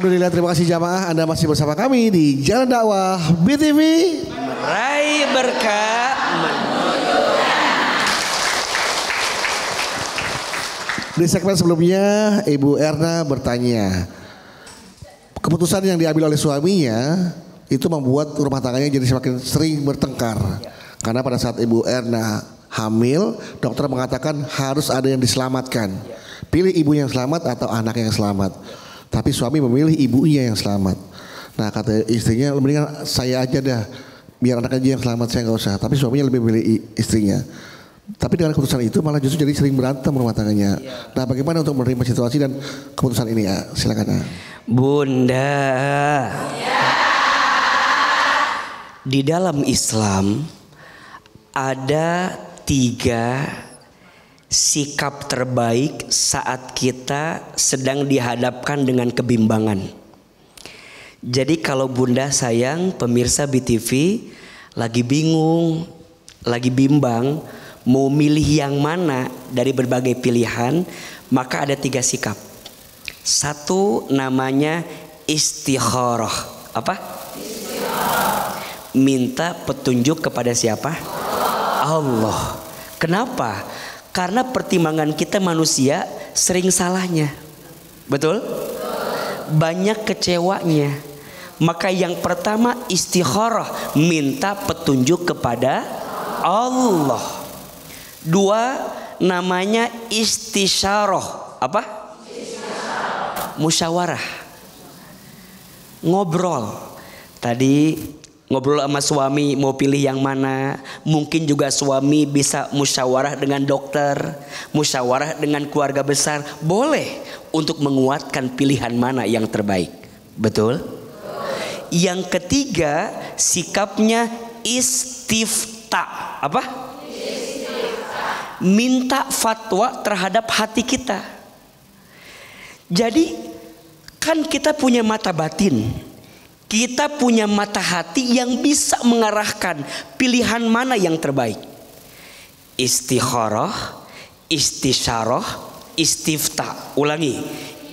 Alhamdulillah, terima kasih jamaah, Anda masih bersama kami di Jalan Dakwah BTV. Meraih berkah. Di segmen sebelumnya Ibu Erna bertanya, keputusan yang diambil oleh suaminya itu membuat rumah tangganya jadi semakin sering bertengkar. Karena pada saat Ibu Erna hamil, dokter mengatakan harus ada yang diselamatkan. Pilih ibu yang selamat atau anak yang selamat. Tapi suami memilih ibunya yang selamat. Nah kata istrinya, mendingan saya aja dah, biar anak aja yang selamat, saya nggak usah. Tapi suaminya lebih memilih istrinya. Tapi dengan keputusan itu malah justru jadi sering berantem rumah tangganya. Nah bagaimana untuk menerima situasi dan keputusan ini ya? Silakan. Bunda, di dalam Islam ada 3 sikap terbaik saat kita sedang dihadapkan dengan kebimbangan. Jadi kalau bunda sayang, pemirsa BTV lagi bingung, lagi bimbang, mau milih yang mana dari berbagai pilihan, maka ada 3 sikap. 1 namanya istikharah. Apa? Istikharah. Minta petunjuk kepada siapa? Allah. Kenapa? Karena pertimbangan kita manusia sering salahnya. Betul? Banyak kecewanya. Maka yang pertama istikharah, minta petunjuk kepada Allah. 2 namanya istisyarah. Apa? Musyawarah. Ngobrol. Tadi ngobrol sama suami mau pilih yang mana. Mungkin juga suami bisa musyawarah dengan dokter, musyawarah dengan keluarga besar. Boleh untuk menguatkan pilihan mana yang terbaik. Betul? Yang ketiga sikapnya istifta. Apa? Istifta. Minta fatwa terhadap hati kita. Jadi kan kita punya mata batin, kita punya mata hati yang bisa mengarahkan pilihan mana yang terbaik. Istikharah, istisyarah, istifta. Ulangi.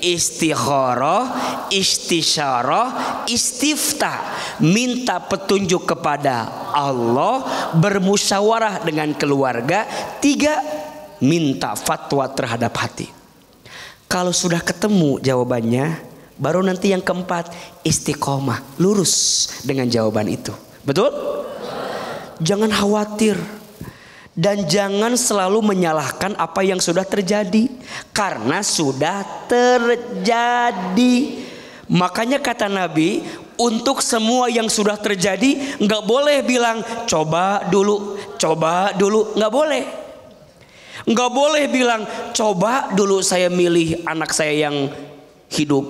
Istikharah, istisyarah, istifta. Minta petunjuk kepada Allah, bermusyawarah dengan keluarga. 3, minta fatwa terhadap hati. Kalau sudah ketemu jawabannya, baru nanti yang keempat, istiqomah, lurus dengan jawaban itu. Betul? Jangan khawatir. Dan jangan selalu menyalahkan apa yang sudah terjadi. Karena sudah terjadi. Makanya kata Nabi, untuk semua yang sudah terjadi, nggak boleh bilang coba dulu, nggak boleh. Nggak boleh bilang coba dulu saya milih anak saya yang hidup,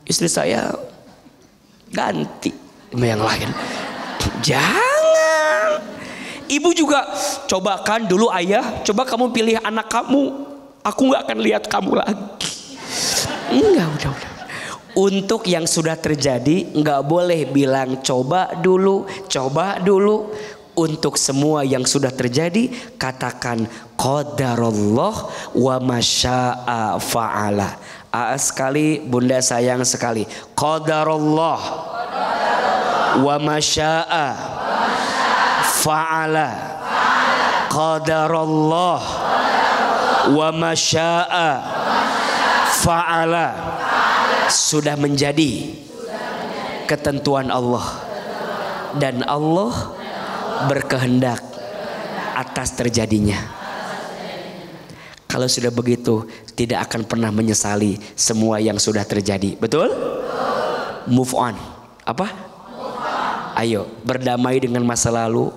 istri saya ganti sama yang lain. Jangan. Ibu juga cobakan dulu ayah, coba kamu pilih anak kamu, aku nggak akan lihat kamu lagi. Enggak, udah. Untuk yang sudah terjadi nggak boleh bilang coba dulu. Untuk semua yang sudah terjadi katakan qadarullah wa masya'a fa'ala. Sekali, bunda sayang sekali. Qadarullah wa masya'a fa'ala. Qadarullah wa masya'a fa'ala. Sudah menjadi ketentuan Allah, dan Allah berkehendak atas terjadinya. Kalau sudah begitu, tidak akan pernah menyesali semua yang sudah terjadi. Betul? Move on. Apa? Ayo berdamai dengan masa lalu.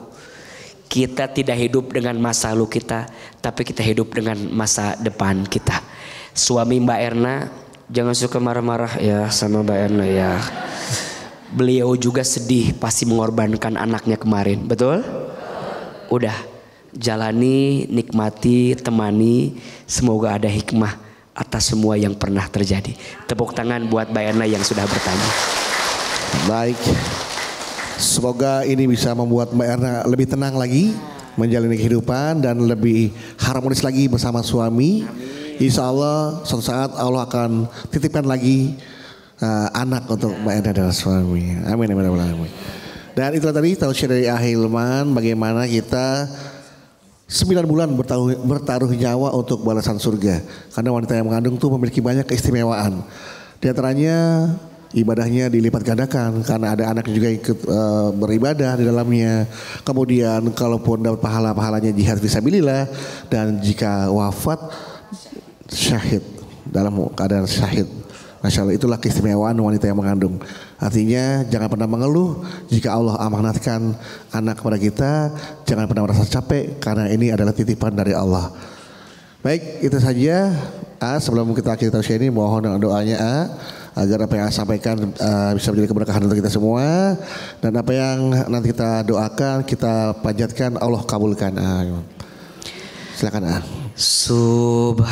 Kita tidak hidup dengan masa lalu kita, tapi kita hidup dengan masa depan kita. Suami Mbak Erna jangan suka marah-marah ya sama Mbak Erna ya. Beliau juga sedih pasti mengorbankan anaknya kemarin. Betul? Udah, jalani, nikmati, temani. Semoga ada hikmah atas semua yang pernah terjadi. Tepuk tangan buat Mbak Erna yang sudah bertanya. Baik, semoga ini bisa membuat Mbak Erna lebih tenang lagi menjalani kehidupan dan lebih harmonis lagi bersama suami. Insya Allah suatu saat Allah akan titipkan lagi anak untuk Mbak Erna dan suami. Amin, amin, amin, amin. Dan itulah tadi tausiah dari Ahilman bagaimana kita 9 bulan bertaruh nyawa untuk balasan surga. Karena wanita yang mengandung tuh memiliki banyak keistimewaan. Di antaranya ibadahnya dilipat gandakan karena ada anak juga ikut beribadah di dalamnya. Kemudian kalaupun dapat pahalanya jihad fisabilillah, dan jika wafat syahid dalam keadaan syahid. Masya Allah, itulah keistimewaan wanita yang mengandung. Artinya jangan pernah mengeluh jika Allah amanatkan anak kepada kita. Jangan pernah merasa capek karena ini adalah titipan dari Allah. Baik, itu saja. Sebelum kita akhiri tausiah ini, mohon doanya agar apa yang saya sampaikan bisa menjadi keberkahan untuk kita semua, dan apa yang nanti kita doakan, kita panjatkan, Allah kabulkan. Silakan. Subhanallah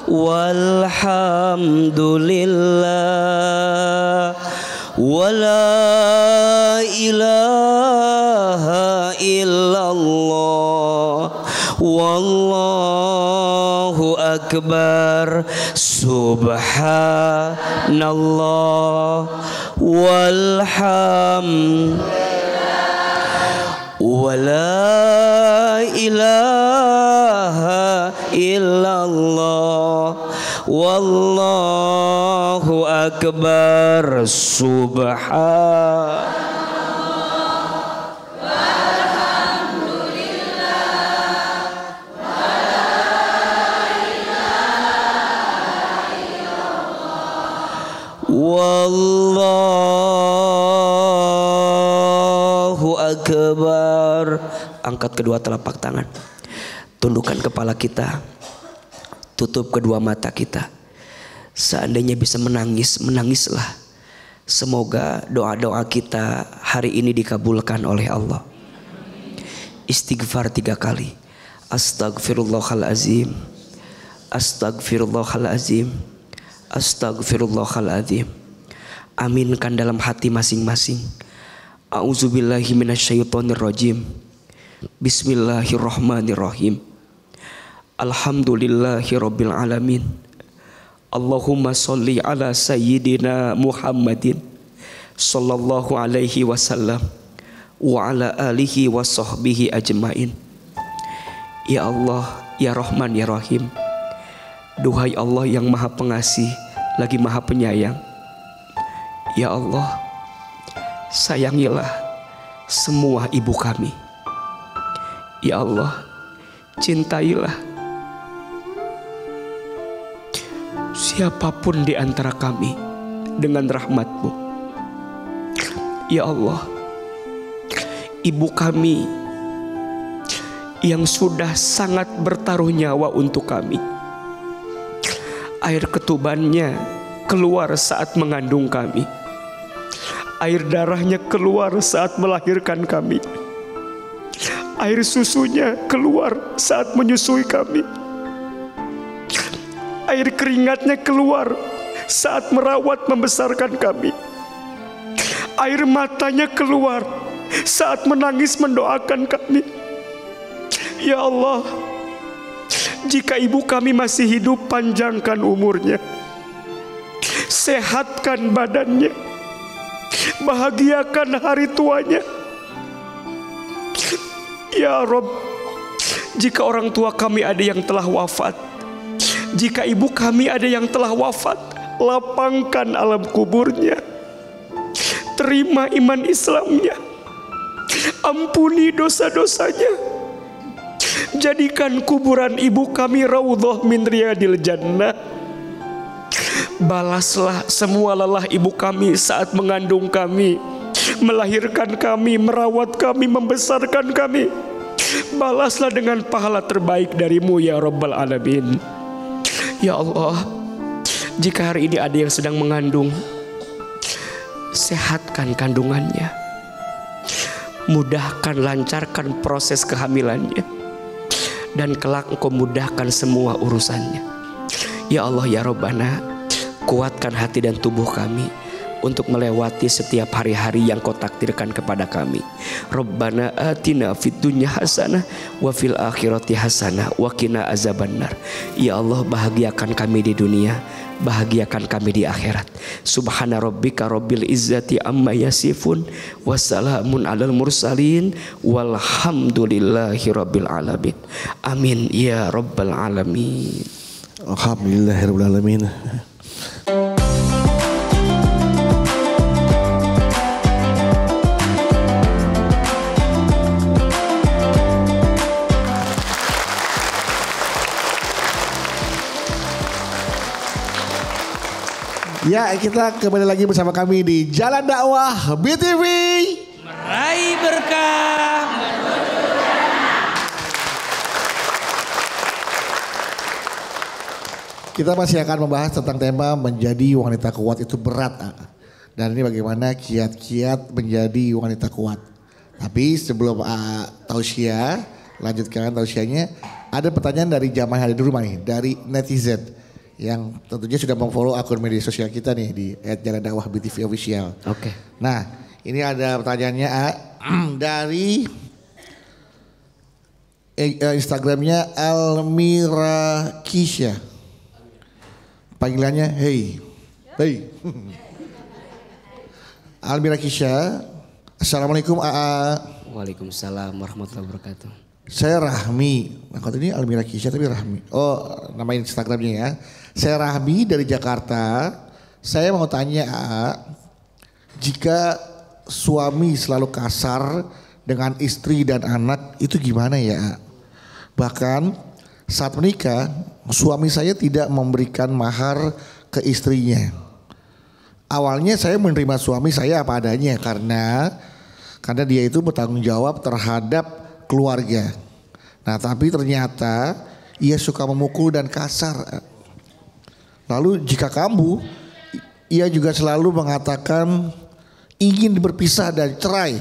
walhamdulillah wala ilaha illallah wallahu akbar. Subhanallah walhamdulillah wala ilaha illallah wallahu akbar. Subhanallah wallahu akbar. Angkat kedua telapak tangan, tundukkan kepala kita, tutup kedua mata kita. Seandainya bisa menangis, menangislah. Semoga doa-doa kita hari ini dikabulkan oleh Allah. Istighfar 3 kali. Astagfirullahalazim, astagfirullahalazim, astagfirullahaladzim. Aminkan dalam hati masing-masing. A'udzubillahi minasyaitonirrajim. Bismillahirrahmanirrahim. Alhamdulillahi rabbil alamin. Allahumma sholli ala sayyidina Muhammadin sallallahu alaihi wasallam wa ala alihi wa sahbihi ajmain. Ya Allah, ya Rahman, ya Rahim. Duhai Allah yang maha pengasih lagi maha penyayang. Ya Allah, sayangilah semua ibu kami. Ya Allah, cintailah siapapun di antara kami dengan rahmat-Mu. Ya Allah, ibu kami yang sudah sangat bertaruh nyawa untuk kami, air ketubannya keluar saat mengandung kami, air darahnya keluar saat melahirkan kami, air susunya keluar saat menyusui kami, air keringatnya keluar saat merawat membesarkan kami, air matanya keluar saat menangis mendoakan kami. Ya Allah, jika ibu kami masih hidup, panjangkan umurnya, sehatkan badannya, bahagiakan hari tuanya. Ya Rob, jika orang tua kami ada yang telah wafat, jika ibu kami ada yang telah wafat, lapangkan alam kuburnya, terima iman Islamnya, ampuni dosa-dosanya, jadikan kuburan ibu kami raudhah min riyadil jannah. Balaslah semua lelah ibu kami saat mengandung kami, melahirkan kami, merawat kami, membesarkan kami. Balaslah dengan pahala terbaik dari-Mu ya Rabbal Alamin. Ya Allah, jika hari ini ada yang sedang mengandung, sehatkan kandungannya, mudahkan, lancarkan proses kehamilannya, dan kelak Engkau mudahkan semua urusannya. Ya Allah, ya Rabbana, kuatkan hati dan tubuh kami, untuk melewati setiap hari-hari yang kau takdirkan kepada kami. Rabbana atina fid dunya hasanah wa fil akhirati hasanah wa qina azabannar. Ya Allah, bahagiakan kami di dunia, bahagiakan kami di akhirat. Subhana rabbika rabbil izzati amma yasifun wassalamun alal mursalin walhamdulillahi rabbil alamin. Amin ya rabbal alamin. Alhamdulillahirabbil alamin. Ya, kita kembali lagi bersama kami di Jalan Dakwah BTV. Meraih berkah. Kita masih akan membahas tentang tema menjadi wanita kuat itu berat. Dan ini bagaimana kiat-kiat menjadi wanita kuat. Tapi sebelum tausiah, lanjutkan tausiahnya, ada pertanyaan dari jamaah yang ada di rumah nih, dari netizen yang tentunya sudah memfollow akun media sosial kita nih di @jalandakwah_btv official. Oke. Nah, ini ada pertanyaannya dari Instagramnya Almira Kisha. Panggilannya hey. Almira Kisha. Assalamualaikum AA. Waalaikumsalam warahmatullahi wabarakatuh. Saya Rahmi. Nah, kalau ini Almira Kisha tapi Rahmi. Oh, nama Instagramnya ya. Saya Rahmi dari Jakarta. Saya mau tanya jika suami selalu kasar dengan istri dan anak itu gimana ya? Bahkan saat menikah suami saya tidak memberikan mahar ke istrinya. Awalnya saya menerima suami saya apa adanya karena dia itu bertanggung jawab terhadap keluarga. Nah, tapi ternyata ia suka memukul dan kasar. Lalu jika kambuh, ia juga selalu mengatakan ingin berpisah dan cerai.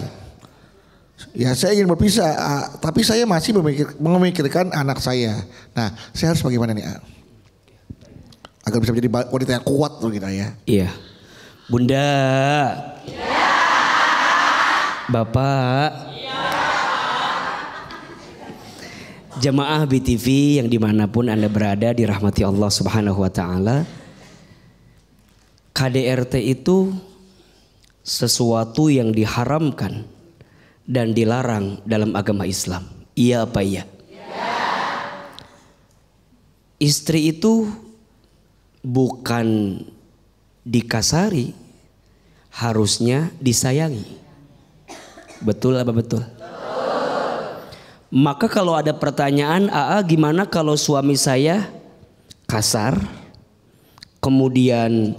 Ya, saya ingin berpisah, tapi saya masih memikirkan anak saya. Nah, saya harus bagaimana nih? Agar bisa menjadi wanita yang kuat loh kita ya. Iya. Bunda. Iya. Bapak. Iya. Jamaah BTV yang dimanapun Anda berada dirahmati Allah Subhanahu wa ta'ala. KDRT itu sesuatu yang diharamkan dan dilarang dalam agama Islam. Iya apa iya? Istri itu bukan dikasari, harusnya disayangi. Betul apa betul? Maka kalau ada pertanyaan, gimana kalau suami saya kasar, kemudian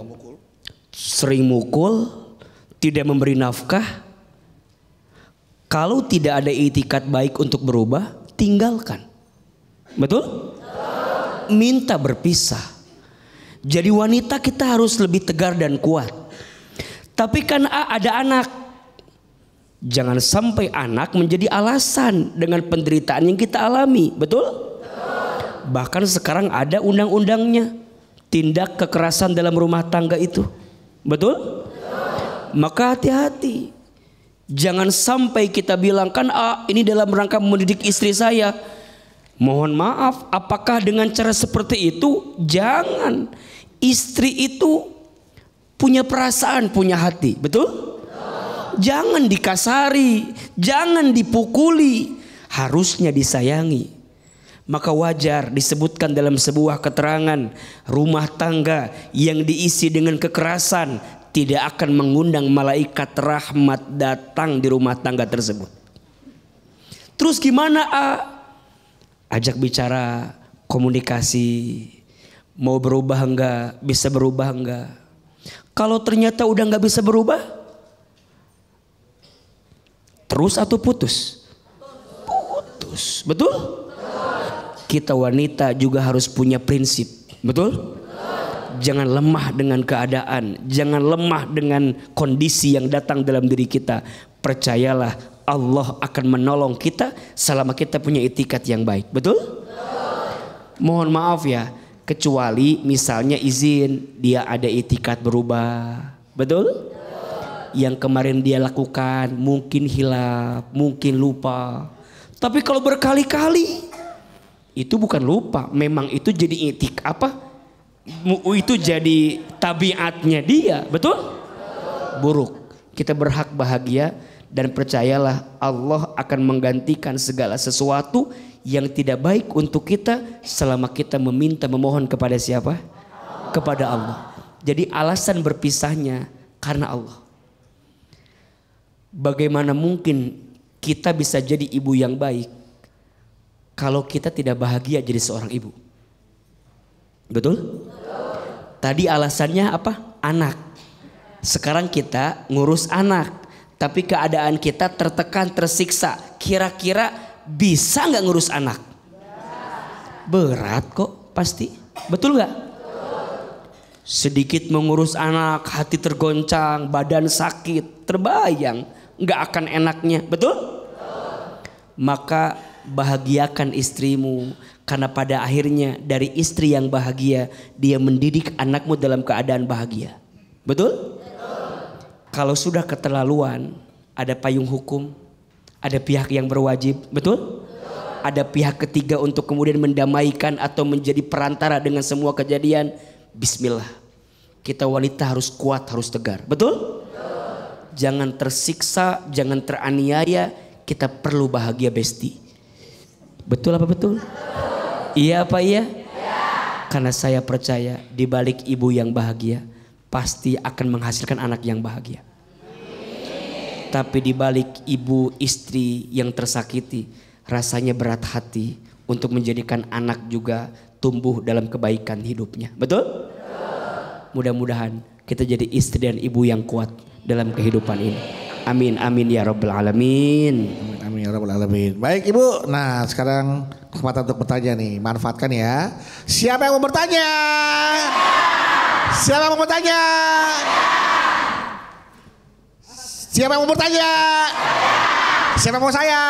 sering mukul, tidak memberi nafkah? Kalau tidak ada itikat baik untuk berubah, tinggalkan. Betul? Minta berpisah. Jadi wanita kita harus lebih tegar dan kuat. Tapi kan ada anak. Jangan sampai anak menjadi alasan dengan penderitaan yang kita alami. Betul? Bahkan sekarang ada undang-undangnya. Tindak kekerasan dalam rumah tangga itu. Betul? Maka hati-hati. Jangan sampai kita bilang kan ini dalam rangka mendidik istri saya. Mohon maaf, apakah dengan cara seperti itu? Jangan. Istri itu punya perasaan, punya hati. Betul? Jangan dikasari, jangan dipukuli, harusnya disayangi. Maka wajar disebutkan dalam sebuah keterangan, rumah tangga yang diisi dengan kekerasan tidak akan mengundang malaikat rahmat datang di rumah tangga tersebut. Terus gimana Ajak bicara, komunikasi, mau berubah enggak, bisa berubah enggak. Kalau ternyata udah enggak bisa berubah, terus atau putus? Putus, betul? Kita wanita juga harus punya prinsip, betul? Jangan lemah dengan keadaan, jangan lemah dengan kondisi yang datang dalam diri kita. Percayalah, Allah akan menolong kita selama kita punya itikat yang baik, betul? Mohon maaf ya, kecuali misalnya izin dia ada itikat berubah, betul? Yang kemarin dia lakukan mungkin hilaf, mungkin lupa. Tapi kalau berkali-kali itu bukan lupa, memang itu jadi itu jadi tabiatnya dia, betul? Buruk. Kita berhak bahagia dan percayalah Allah akan menggantikan segala sesuatu yang tidak baik untuk kita selama kita memohon kepada siapa? Kepada Allah. Jadi alasan berpisahnya karena Allah. Bagaimana mungkin kita bisa jadi ibu yang baik kalau kita tidak bahagia jadi seorang ibu? Betul? Tadi alasannya apa? Anak. Sekarang kita ngurus anak, tapi keadaan kita tertekan, tersiksa. Kira-kira bisa nggak ngurus anak? Berat kok pasti. Betul nggak? Sedikit mengurus anak, hati tergoncang, badan sakit, terbayang nggak akan enaknya, betul? Maka bahagiakan istrimu, karena pada akhirnya dari istri yang bahagia dia mendidik anakmu dalam keadaan bahagia, betul? Kalau sudah keterlaluan, ada payung hukum, ada pihak yang berwajib, betul? Ada pihak ketiga untuk kemudian mendamaikan atau menjadi perantara dengan semua kejadian. Bismillah, kita wanita harus kuat, harus tegar, betul? Jangan tersiksa, jangan teraniaya. Kita perlu bahagia besti. Betul apa betul? Iya apa iya? Karena saya percaya di balik ibu yang bahagia pasti akan menghasilkan anak yang bahagia. Tapi di balik ibu istri yang tersakiti, rasanya berat hati untuk menjadikan anak juga tumbuh dalam kebaikan hidupnya. Betul? Mudah-mudahan kita jadi istri dan ibu yang kuat dalam kehidupan ini. Amin amin ya rabbal alamin. Amin ya rabbal alamin. Baik Ibu, nah sekarang kesempatan untuk bertanya nih, manfaatkan ya. Siapa yang mau bertanya? Siapa yang mau bertanya? Siapa yang mau bertanya? Siapa yang mau saya?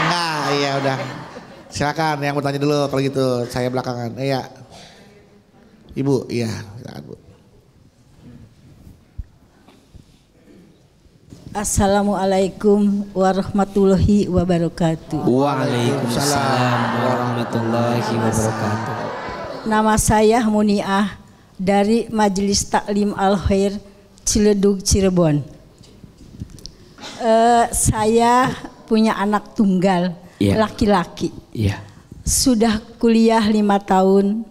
Nah iya udah. Silakan yang mau tanya dulu kalau gitu, saya belakangan. Iya. Ibu, iya, silakan Bu. Assalamualaikum warahmatullahi wabarakatuh. Waalaikumsalam warahmatullahi wabarakatuh. Nama saya Muniah dari Majelis Taklim Al Khair Ciledug Cirebon. Saya punya anak tunggal, laki-laki. Sudah kuliah 5 tahun.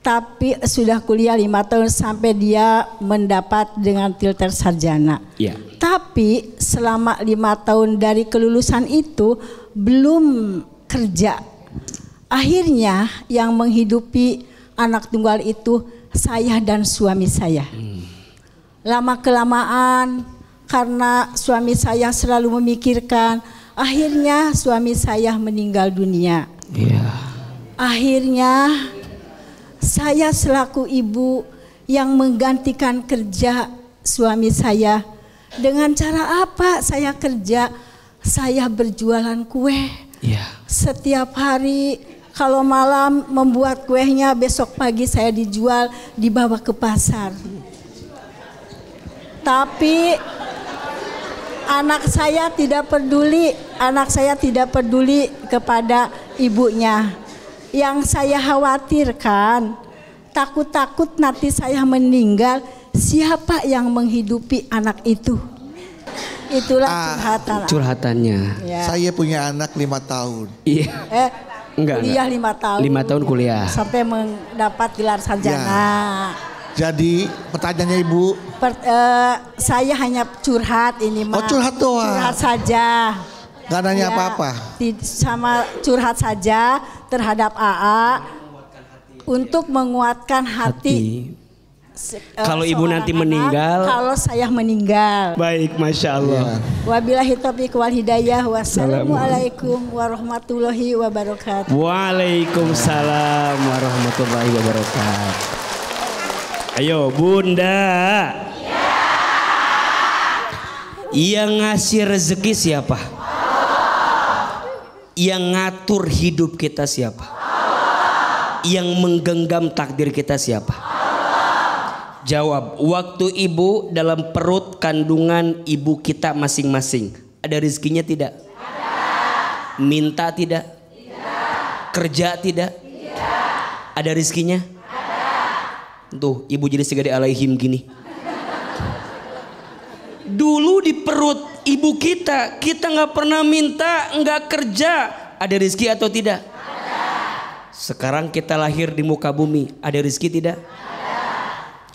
Tapi sudah kuliah 5 tahun sampai dia mendapat dengan tilter sarjana. Tapi selama 5 tahun dari kelulusan itu belum kerja. Akhirnya yang menghidupi anak tunggal itu saya dan suami saya. Lama kelamaan karena suami saya selalu memikirkan, akhirnya suami saya meninggal dunia. Akhirnya saya selaku ibu yang menggantikan kerja suami saya. Dengan cara apa saya kerja? Saya berjualan kue. Setiap hari kalau malam membuat kuenya, besok pagi saya dijual, dibawa ke pasar. Tapi anak saya tidak peduli kepada ibunya. Yang saya khawatirkan, takut-takut nanti saya meninggal, siapa yang menghidupi anak itu? Itulah curhatannya. Saya punya anak 5 tahun. Kuliah 5 tahun. 5 tahun kuliah. Sampai mendapat gelar sarjana. Jadi pertanyaannya Ibu? Saya hanya curhat ini mah. Curhat doang. Curhat saja. Gak nanya apa-apa. Sama curhat saja terhadap AA untuk menguatkan hati. Kalau ibu nanti meninggal, kalau saya meninggal. Baik, masya Allah. Wabillahi taufiq wal hidayah. Wassalamualaikum warahmatullahi wabarakatuh. Waalaikumsalam warahmatullahi wabarakatuh. Ayo Bunda. Yang ngasih rezeki siapa? Yang ngatur hidup kita siapa? Yang menggenggam takdir kita siapa? Jawab. Waktu ibu dalam perut kandungan ibu kita masing-masing, ada rezekinya tidak? Ada. Minta tidak? Tidak. Kerja tidak? Tidak. Ada rezekinya? Ada. Tuh ibu jadi segede alaihim gini. Dulu di perut ibu kita nggak pernah minta, nggak kerja, ada rezeki atau tidak? Ada. Sekarang kita lahir di muka bumi, ada rezeki tidak?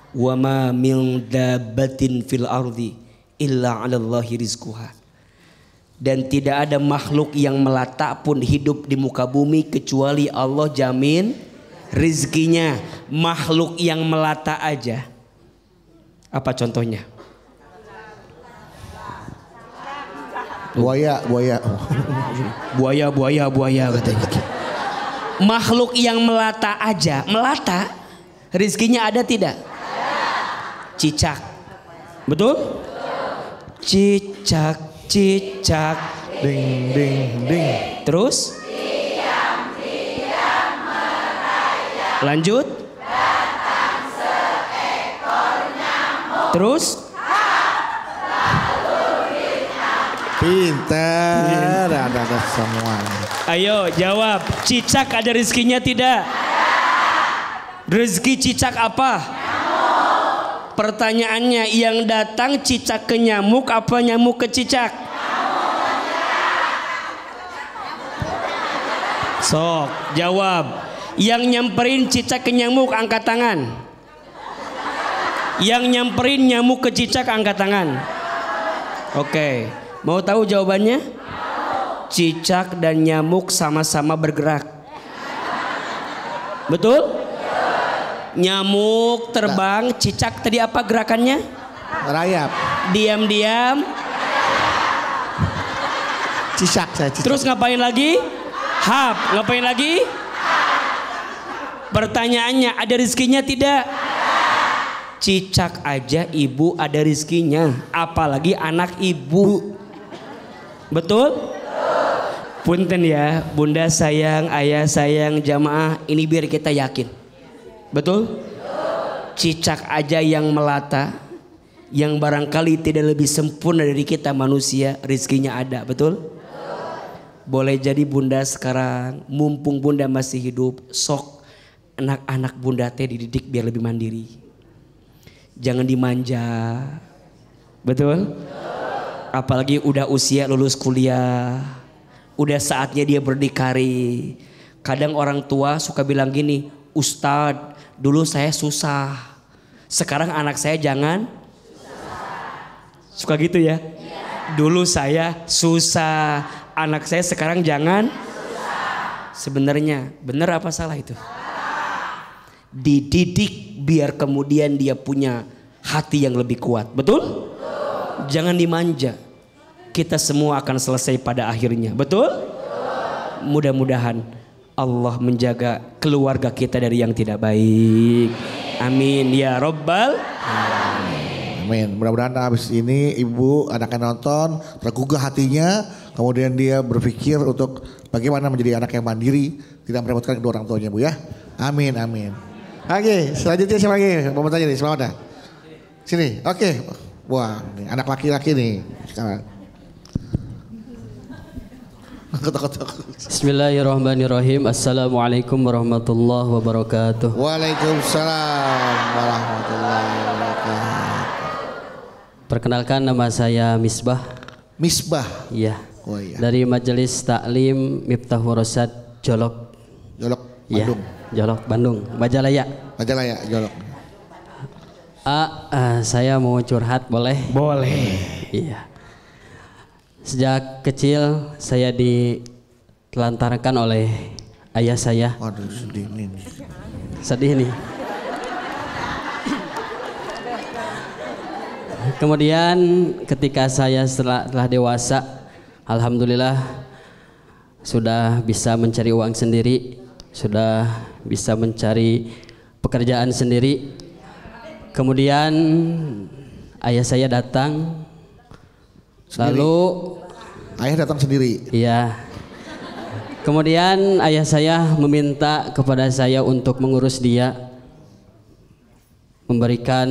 Wa ma min dabbatin fil ardi illa 'alallahi rizquha. Dan tidak ada makhluk yang melata pun hidup di muka bumi kecuali Allah jamin rizkinya. Makhluk yang melata aja. Apa contohnya? Buaya katanya. Makhluk yang melata aja, melata rizkinya ada tidak? Cicak, betul? Cicak, ding ding ding. Terus? Lanjut? Datang seekor nyamuk. Terus? Pintar, ada semua. Ayo jawab, cicak ada rezekinya tidak? Rezeki cicak apa? Pertanyaannya, yang datang cicak ke nyamuk apa nyamuk ke cicak? Sok jawab. Yang nyamperin cicak ke nyamuk angkat tangan. Yang nyamperin nyamuk ke cicak angkat tangan. Oke, mau tahu jawabannya? Cicak dan nyamuk sama-sama bergerak. Betul? Nyamuk terbang, cicak tadi apa gerakannya? Rayap. Diam-diam. Cicak. Terus ngapain lagi? Hap. Ngapain lagi? Pertanyaannya, ada rezekinya tidak? Cicak aja ibu ada rezekinya, apalagi anak ibu. Betul? Punten ya, bunda sayang, ayah sayang, jamaah, ini biar kita yakin. Betul? Cicak aja yang melata, yang barangkali tidak lebih sempurna dari kita manusia, rezekinya ada, betul? Boleh jadi bunda sekarang, mumpung bunda masih hidup, sok anak-anak bunda teh dididik biar lebih mandiri. Jangan dimanja, betul? Apalagi udah usia lulus kuliah, udah saatnya dia berdikari. Kadang orang tua suka bilang gini, Ustadz, dulu saya susah, sekarang anak saya jangan suka gitu ya. Dulu saya susah, anak saya sekarang jangan susah. Sebenarnya benar apa salah itu? Dididik biar kemudian dia punya hati yang lebih kuat. Betul? Jangan dimanja. Kita semua akan selesai pada akhirnya. Betul? Mudah-mudahan Allah menjaga keluarga kita dari yang tidak baik. Amin ya Rabbal Amin. Mudah-mudahan habis ini ibu anaknya nonton, tergugah hatinya, kemudian dia berpikir untuk bagaimana menjadi anak yang mandiri, tidak merepotkan kedua orang tuanya, Bu ya. Amin, amin. Oke, selanjutnya siapa lagi? Mau bertanya nih, selamat. Sini, oke. Wah, ini anak laki-laki nih sekarang. Bismillahirrahmanirrahim. Assalamualaikum warahmatullahi wabarakatuh. Waalaikumsalam warahmatullahi wabarakatuh. Perkenalkan, nama saya Misbah. Misbah. Iya. Oh iya. Dari Majelis Taklim Miftahul Rosyad Jolok. Jolok Iya, Bandung. Jolok Bandung, Majalaya. Majalaya, Jolok. Saya mau curhat, boleh? boleh. Iya. Sejak kecil saya ditelantarkan oleh ayah saya. Waduh, sedih nih. Sedih nih. Kemudian ketika saya telah dewasa, alhamdulillah sudah bisa mencari uang sendiri, sudah bisa mencari pekerjaan sendiri. Kemudian ayah saya datang. Sendiri. Lalu Ayah datang sendiri. iya. Kemudian ayah saya meminta kepada saya untuk mengurus dia. memberikan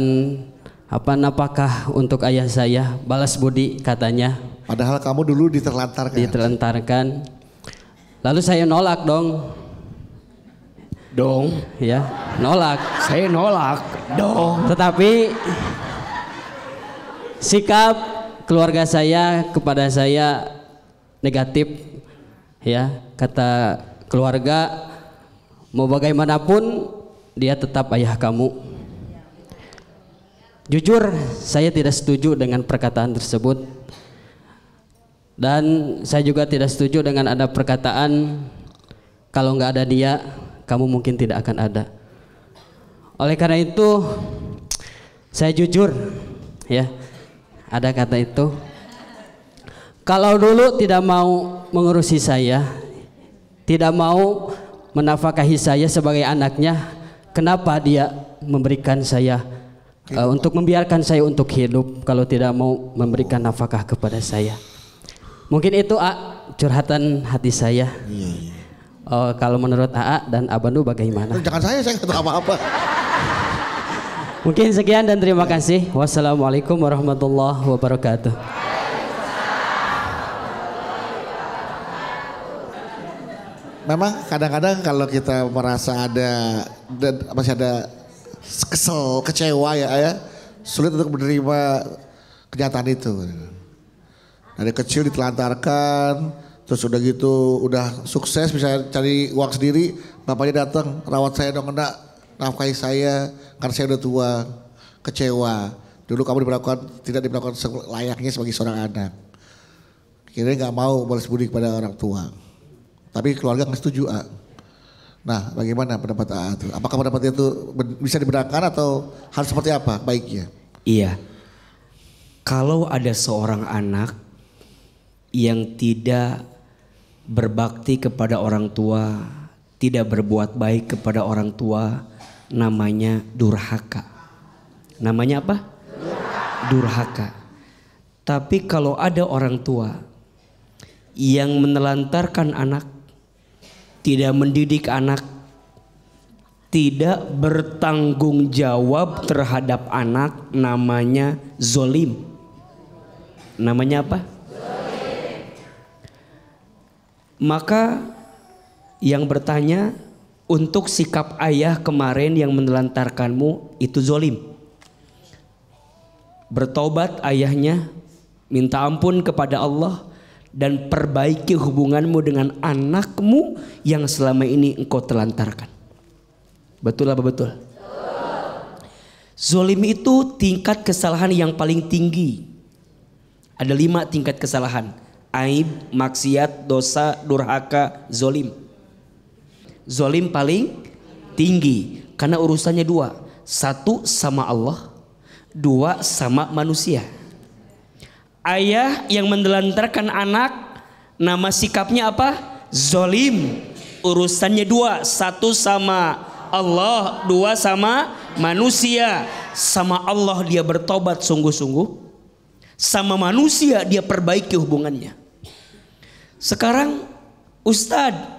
nafkah untuk ayah saya, balas budi katanya. Padahal kamu dulu diterlantarkan. Lalu saya nolak dong. Ya, nolak. Saya nolak dong. Tetapi sikap keluarga saya kepada saya negatif. Ya, kata keluarga, mau bagaimanapun dia tetap ayah kamu. Jujur, saya tidak setuju dengan perkataan tersebut. Dan saya juga tidak setuju dengan ada perkataan kalau nggak ada dia, kamu mungkin tidak akan ada. Oleh karena itu, saya jujur, ya, ada kata itu. Kalau dulu tidak mau mengurusi saya, tidak mau menafkahi saya sebagai anaknya, kenapa dia memberikan saya untuk membiarkan saya untuk hidup kalau tidak mau memberikan nafkah kepada saya? Mungkin itu curhatan hati saya. Kalau menurut AA dan Abandu bagaimana? Jangan saya nggak tahu apa-apa. Mungkin sekian dan terima kasih. Wassalamualaikum warahmatullahi wabarakatuh. Memang kadang-kadang kalau kita merasa masih ada kesel, kecewa ya, sulit untuk menerima kenyataan itu. Dari kecil ditelantarkan, terus udah gitu udah sukses bisa cari uang sendiri, bapaknya datang rawat saya dong, enggak nafkahi saya karena saya udah tua, kecewa. Dulu kamu tidak diperlakukan layaknya sebagai seorang anak. Kira nggak mau balas budi kepada orang tua. Tapi keluarga nggak setuju. Nah, bagaimana pendapat AA itu? Apakah pendapat itu bisa dibenarkan atau harus seperti apa baiknya? Iya. Kalau ada seorang anak yang tidak berbakti kepada orang tua, tidak berbuat baik kepada orang tua, namanya durhaka. Namanya apa? Durhaka. Tapi kalau ada orang tua yang menelantarkan anak, tidak mendidik anak, tidak bertanggung jawab terhadap anak, namanya zolim. Namanya apa? Maka yang bertanya, untuk sikap ayah kemarin yang menelantarkanmu itu zolim. Bertobat ayahnya, minta ampun kepada Allah, dan perbaiki hubunganmu dengan anakmu yang selama ini engkau telantarkan. Betul apa betul? Zolim itu tingkat kesalahan yang paling tinggi. Ada 5 tingkat kesalahan: aib, maksiat, dosa, durhaka, zolim. Zolim paling tinggi karena urusannya 2. 1 sama Allah, 2 sama manusia. Ayah yang menelantarkan anak, nama sikapnya apa? Zolim. Urusannya 2, 1 sama Allah, 2 sama manusia. Sama Allah dia bertobat sungguh-sungguh, sama manusia dia perbaiki hubungannya. Sekarang Ustadz,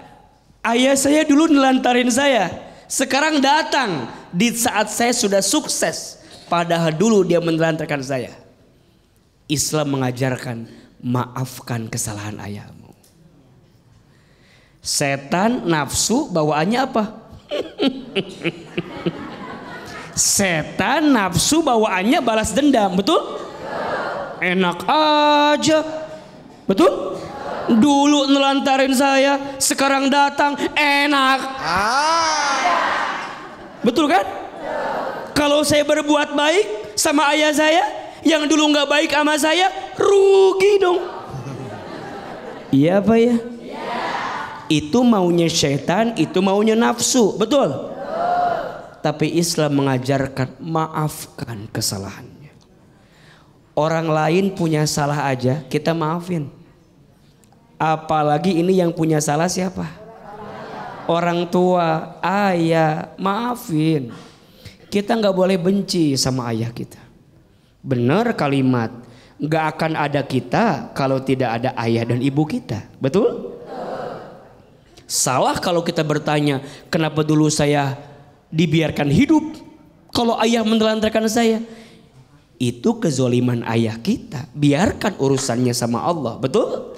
ayah saya dulu nelantarin saya, sekarang datang di saat saya sudah sukses, padahal dulu dia menelantarkan saya. Islam mengajarkan, maafkan kesalahan ayahmu. Setan nafsu bawaannya apa? Setan nafsu bawaannya balas dendam, betul? Enak aja, betul? Dulu nelantarin saya, sekarang datang enak. Betul kan? Kalau saya berbuat baik sama ayah saya, yang dulu nggak baik sama saya, rugi dong. Iya apa ya? Itu maunya syaitan, itu maunya nafsu, betul? Tapi Islam mengajarkan maafkan kesalahannya. Orang lain punya salah aja kita maafin. Apalagi ini yang punya salah siapa? Orang tua, ayah, maafin. Kita nggak boleh benci sama ayah kita. Benar kalimat, nggak akan ada kita kalau tidak ada ayah dan ibu kita, betul? Salah kalau kita bertanya, kenapa dulu saya dibiarkan hidup? Kalau ayah menelantarkan saya, itu kezoliman ayah kita. Biarkan urusannya sama Allah. Betul?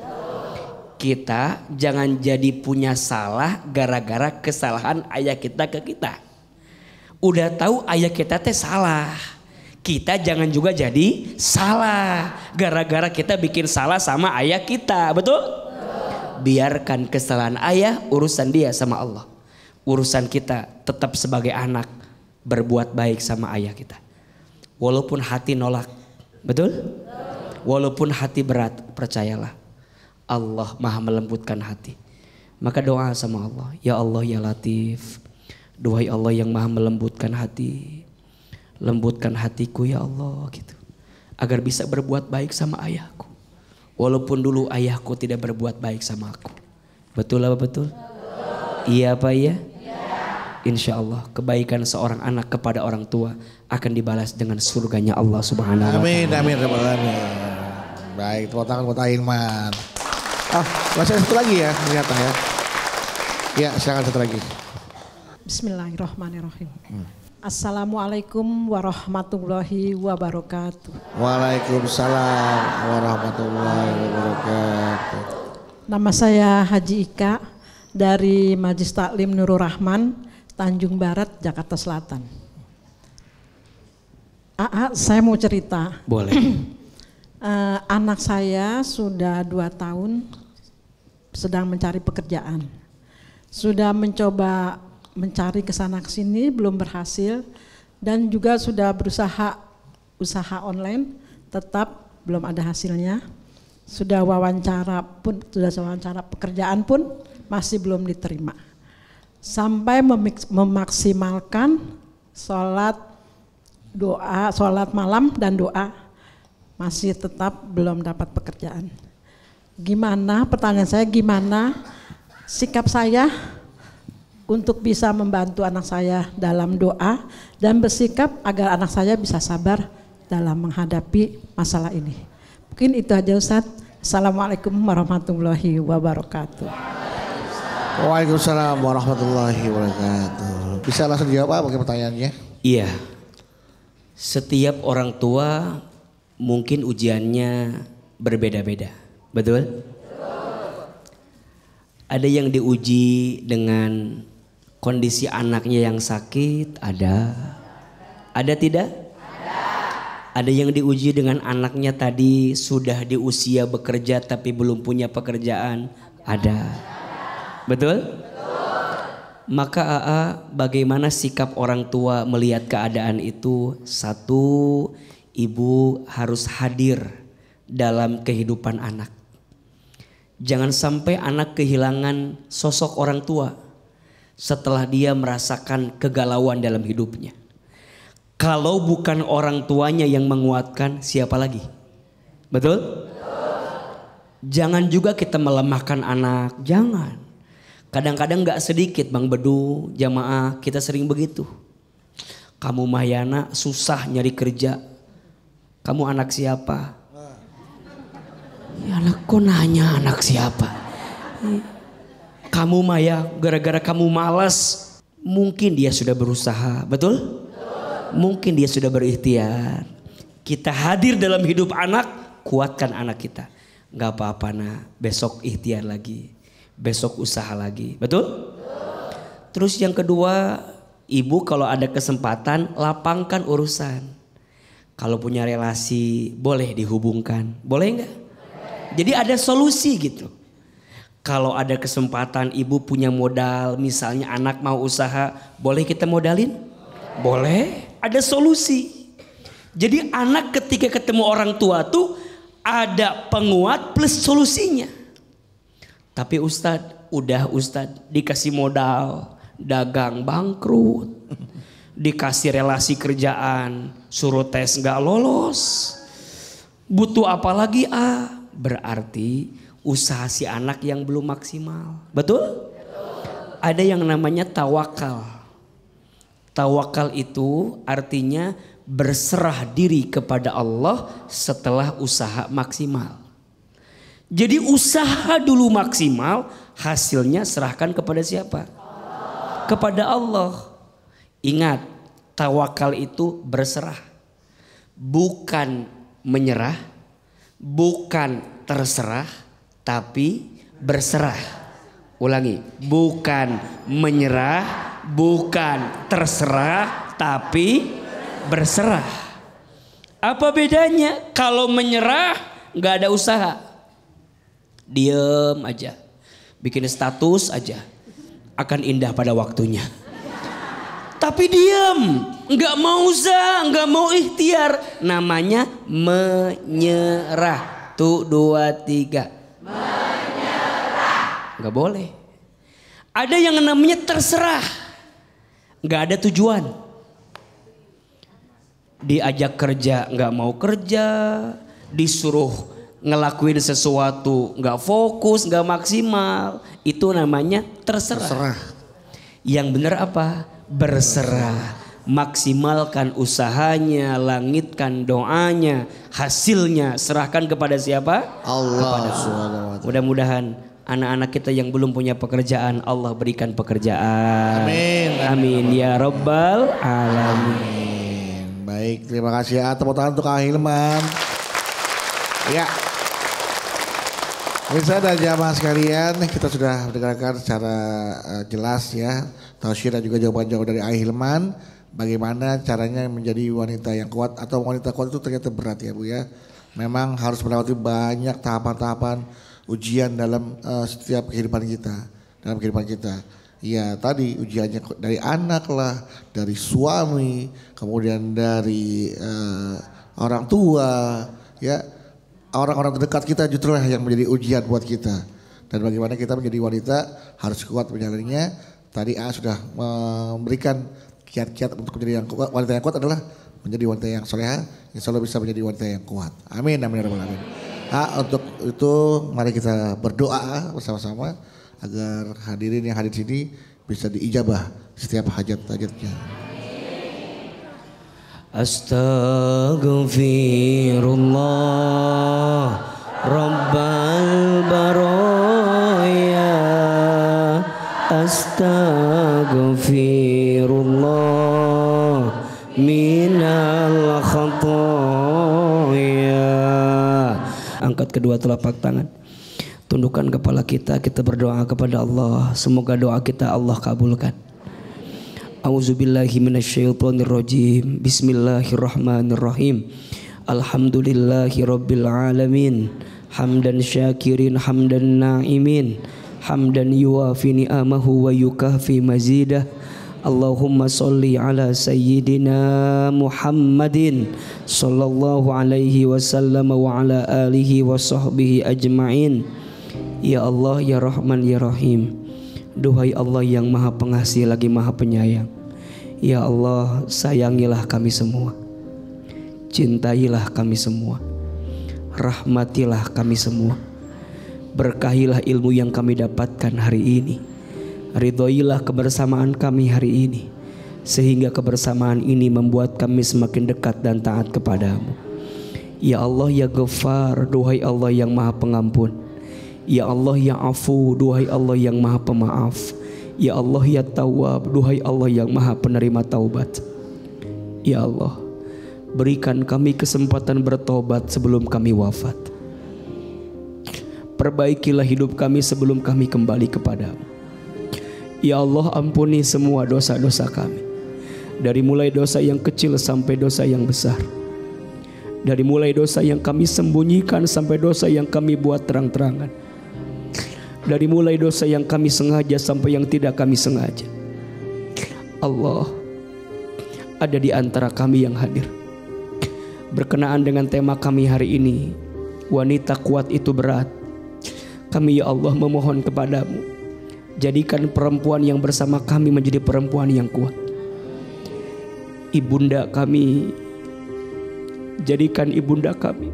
Kita jangan jadi punya salah gara-gara kesalahan ayah kita ke kita. Udah tahu ayah kita teh salah, kita jangan juga jadi salah gara-gara kita bikin salah sama ayah kita. Betul? Biarkan kesalahan ayah, urusan dia sama Allah. Urusan kita tetap sebagai anak berbuat baik sama ayah kita. Walaupun hati nolak. Betul? Walaupun hati berat, percayalah Allah maha melembutkan hati. Maka doa sama Allah, ya Allah ya Latif, duhai Allah yang maha melembutkan hati, lembutkan hatiku ya Allah gitu, agar bisa berbuat baik sama ayahku. Walaupun dulu ayahku tidak berbuat baik sama aku. Betul apa betul? Iya apa iya? Insya Allah kebaikan seorang anak kepada orang tua akan dibalas dengan surganya Allah Subhanahu wa Ta'ala. Amin, amin, amin. Baik, tepuk tangan buat Ailman. Masih ada satu lagi ya ternyata ya. Ya, silakan satu lagi. Bismillahirrahmanirrahim. Assalamualaikum warahmatullahi wabarakatuh. Waalaikumsalam warahmatullahi wabarakatuh. Nama saya Haji Ika dari Majelis Taklim Nurul Rahman, Tanjung Barat, Jakarta Selatan. Saya mau cerita. Boleh. Anak saya sudah 2 tahun sedang mencari pekerjaan. Sudah mencoba mencari kesana kesini belum berhasil, dan juga sudah berusaha usaha online tetap belum ada hasilnya. Sudah wawancara pekerjaan pun masih belum diterima. Sampai memaksimalkan sholat malam dan doa, masih tetap belum dapat pekerjaan. Gimana, pertanyaan saya, gimana sikap saya untuk bisa membantu anak saya dalam doa dan bersikap agar anak saya bisa sabar dalam menghadapi masalah ini. Mungkin itu aja Ustaz. Assalamualaikum warahmatullahi wabarakatuh. Waalaikumsalam warahmatullahi wabarakatuh. Bisa langsung dijawab apa pertanyaannya? Iya. Setiap orang tua mungkin ujiannya berbeda-beda. Betul? Ada yang diuji dengan kondisi anaknya yang sakit, ada. Ada tidak? Ada yang diuji dengan anaknya tadi sudah di usia bekerja tapi belum punya pekerjaan, ada. Betul? Maka bagaimana sikap orang tua melihat keadaan itu? Satu, ibu harus hadir dalam kehidupan anak. Jangan sampai anak kehilangan sosok orang tua setelah dia merasakan kegalauan dalam hidupnya. Kalau bukan orang tuanya yang menguatkan, siapa lagi? Betul? Jangan juga kita melemahkan anak, jangan. Kadang-kadang gak sedikit Bang Bedu, jamaah kita sering begitu. Kamu Mahyana susah nyari kerja. Kamu anak siapa? Ya anakku nanya anak siapa? Kamu Maya, gara-gara kamu malas, mungkin dia sudah berusaha, betul? Mungkin dia sudah berikhtiar. Kita hadir dalam hidup anak, kuatkan anak kita. Gak apa-apa nak, besok ikhtiar lagi, besok usaha lagi, betul? Terus yang kedua, ibu kalau ada kesempatan lapangkan urusan. Kalau punya relasi boleh dihubungkan, boleh nggak? Jadi ada solusi gitu. Kalau ada kesempatan ibu punya modal, misalnya anak mau usaha, boleh kita modalin? Boleh, ada solusi. Jadi anak ketika ketemu orang tua tuh ada penguat plus solusinya. Tapi Ustadz dikasih modal, dagang bangkrut, dikasih relasi kerjaan, suruh tes nggak lolos, butuh apa lagi berarti usaha si anak yang belum maksimal. Betul? Ada yang namanya tawakal. Tawakal itu artinya berserah diri kepada Allah setelah usaha maksimal. Jadi usaha dulu maksimal, hasilnya serahkan kepada siapa? Kepada Allah. Ingat, Tawakal itu berserah, bukan menyerah, bukan terserah, tapi berserah. Ulangi, bukan menyerah, bukan terserah, tapi berserah. Apa bedanya? Kalau menyerah nggak ada usaha, diem aja, bikin status aja, akan indah pada waktunya. Tapi diem, nggak mau usaha, nggak mau ikhtiar, namanya menyerah. Tuh 2, 3. Menyerah. Nggak boleh. Ada yang namanya terserah, nggak ada tujuan. Diajak kerja nggak mau kerja, disuruh ngelakuin sesuatu nggak fokus, nggak maksimal, itu namanya terserah. Yang benar apa? Berserah. Maksimalkan usahanya, langitkan doanya, hasilnya serahkan kepada siapa? Allah. Mudah-mudahan anak-anak kita yang belum punya pekerjaan, Allah berikan pekerjaan. Amin. Amin ya Rabbal Alamin. Baik, terima kasih ya. Tepuk tangan untuk Kak Hilman. Ya. Pemirsa dan jamaah sekalian, kita sudah mendengarkan secara jelas ya tausiah dan juga jawaban-jawaban dari Kak Hilman. Bagaimana caranya menjadi wanita yang kuat, atau wanita kuat itu ternyata berat ya Bu ya. Memang harus melewati banyak tahapan-tahapan ujian dalam setiap kehidupan kita, dalam kehidupan kita. Ya tadi ujiannya dari anak lah, dari suami, kemudian dari orang tua, ya orang-orang terdekat kita justru yang menjadi ujian buat kita. Dan bagaimana kita menjadi wanita harus kuat menjalaninya. Tadi A sudah memberikan kiat-kiat untuk menjadi yang kuat. Wanita yang kuat adalah menjadi wanita yang soleha, yang selalu bisa menjadi wanita yang kuat. Amin, amin ya rabbal alamin. Untuk itu mari kita berdoa bersama-sama agar hadirin yang hadir sini bisa diijabah setiap hajat-hajatnya. Astaghfirullah Rabbal baraya, astaghfirullah minal khataya. Angkat kedua telapak tangan, tundukkan kepala kita berdoa kepada Allah. Semoga doa kita Allah kabulkan. A'udzubillahi minasyaitonirrajim. Bismillahirrahmanirrahim. Alhamdulillahi rabbil alamin. Hamdan syakirin, hamdan na'imin, hamdan yuwafi ni'amahu wa yukafi mazidah. Allahumma salli ala sayyidina Muhammadin sallallahu alaihi wasallam wa ala alihi wa sahbihi ajma'in. Ya Allah, ya Rahman, ya Rahim. Duhai Allah yang maha pengasih lagi maha penyayang. Ya Allah, sayangilah kami semua, cintailah kami semua, rahmatilah kami semua. Berkahilah ilmu yang kami dapatkan hari ini. Ridhoilah kebersamaan kami hari ini, sehingga kebersamaan ini membuat kami semakin dekat dan taat kepadamu. Ya Allah, ya Ghaffar, duhai Allah yang maha pengampun. Ya Allah, ya Afu, duhai Allah yang maha pemaaf. Ya Allah, ya Tawwab, duhai Allah yang maha penerima taubat. Ya Allah, berikan kami kesempatan bertobat sebelum kami wafat. Perbaikilah hidup kami sebelum kami kembali kepadamu. Ya Allah, ampuni semua dosa-dosa kami, dari mulai dosa yang kecil sampai dosa yang besar, dari mulai dosa yang kami sembunyikan sampai dosa yang kami buat terang-terangan, dari mulai dosa yang kami sengaja sampai yang tidak kami sengaja. Allah, ada di antara kami yang hadir berkenaan dengan tema kami hari ini, wanita kuat itu berat. Kami ya Allah memohon kepadamu, jadikan perempuan yang bersama kami menjadi perempuan yang kuat. Ibunda kami, jadikan ibunda kami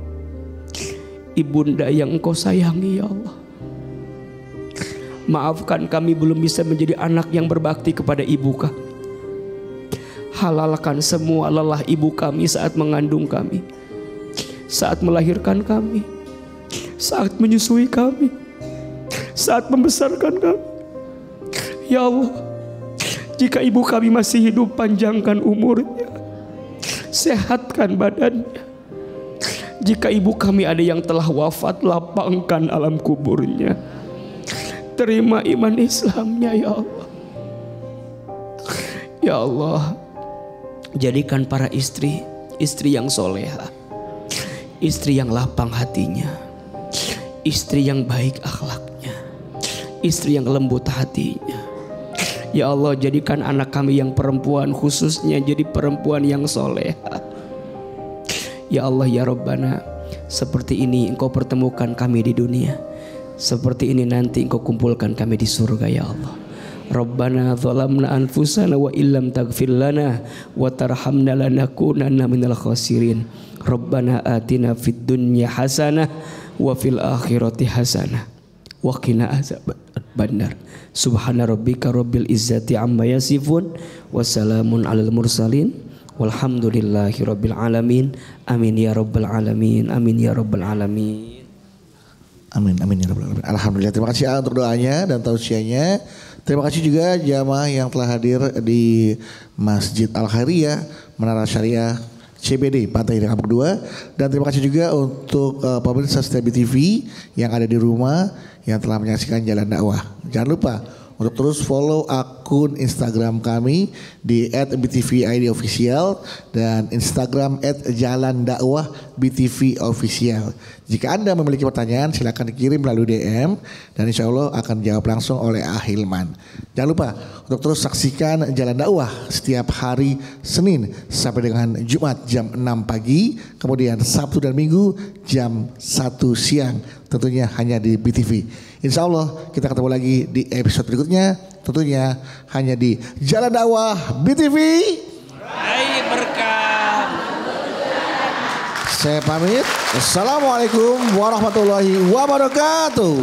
ibunda yang Engkau sayangi ya Allah. Maafkan kami belum bisa menjadi anak yang berbakti kepada ibu kami. Halalkan semua lelah ibu kami saat mengandung kami, saat melahirkan kami, saat menyusui kami, saat membesarkan kami. Ya Allah, Jika ibu kami masih hidup, panjangkan umurnya, sehatkan badannya. Jika ibu kami ada yang telah wafat, lapangkan alam kuburnya. Terima iman Islamnya ya Allah. Ya Allah, jadikan para istri yang soleha, istri yang lapang hatinya, istri yang baik akhlaknya, istri yang lembut hatinya. Ya Allah, jadikan anak kami yang perempuan khususnya jadi perempuan yang soleha. Ya Allah ya Rabbana, seperti ini Engkau pertemukan kami di dunia, seperti ini nanti Engkau kumpulkan kami di surga ya Allah. Rabbana zalamna anfusana wa illam taghfir lana wa tarhamna lanakunanna minal khasirin. Rabbana atina fid dunya hasanah wa fil akhirati hasanah wa qina azabannar. Subhana rabbika rabbil izzati amma yasifun wa salamun alal mursalin walhamdulillahi rabbil alamin. Amin ya rabbal alamin. Amin ya rabbal alamin. Amin amin ya rabbal alamin. Alhamdulillah, terima kasih untuk doanya dan tausiahnya. Terima kasih juga jamaah yang telah hadir di Masjid Al Khairiyah Menara Syariah CBD Pantai Indah Kapuk 2. Dan terima kasih juga untuk pemirsa setia BTV yang ada di rumah yang telah menyaksikan Jalan Dakwah. Jangan lupa untuk terus follow akun Instagram kami di @btvidofficial dan Instagram @jalandakwahbtvofficial. Jika Anda memiliki pertanyaan, silakan dikirim melalui DM dan insya Allah akan dijawab langsung oleh Ahilman. Jangan lupa untuk terus saksikan Jalan Dakwah setiap hari Senin sampai dengan Jumat jam 6 pagi, kemudian Sabtu dan Minggu jam 1 siang, tentunya hanya di BTV. Insya Allah kita ketemu lagi di episode berikutnya, tentunya hanya di Jalan Dakwah BTV. Hai berkah. Saya pamit. Assalamualaikum warahmatullahi wabarakatuh.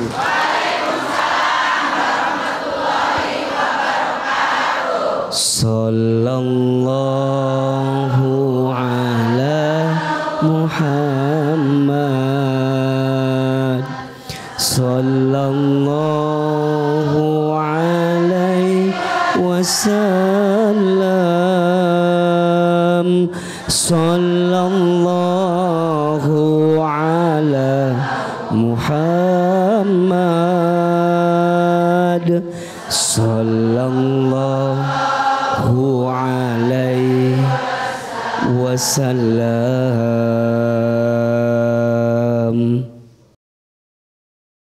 Sallallahu ala Muhammad. Sallallahu alaihi wasallam. Sallallahu ala Muhammad. Sallallahu alaihi wasallam.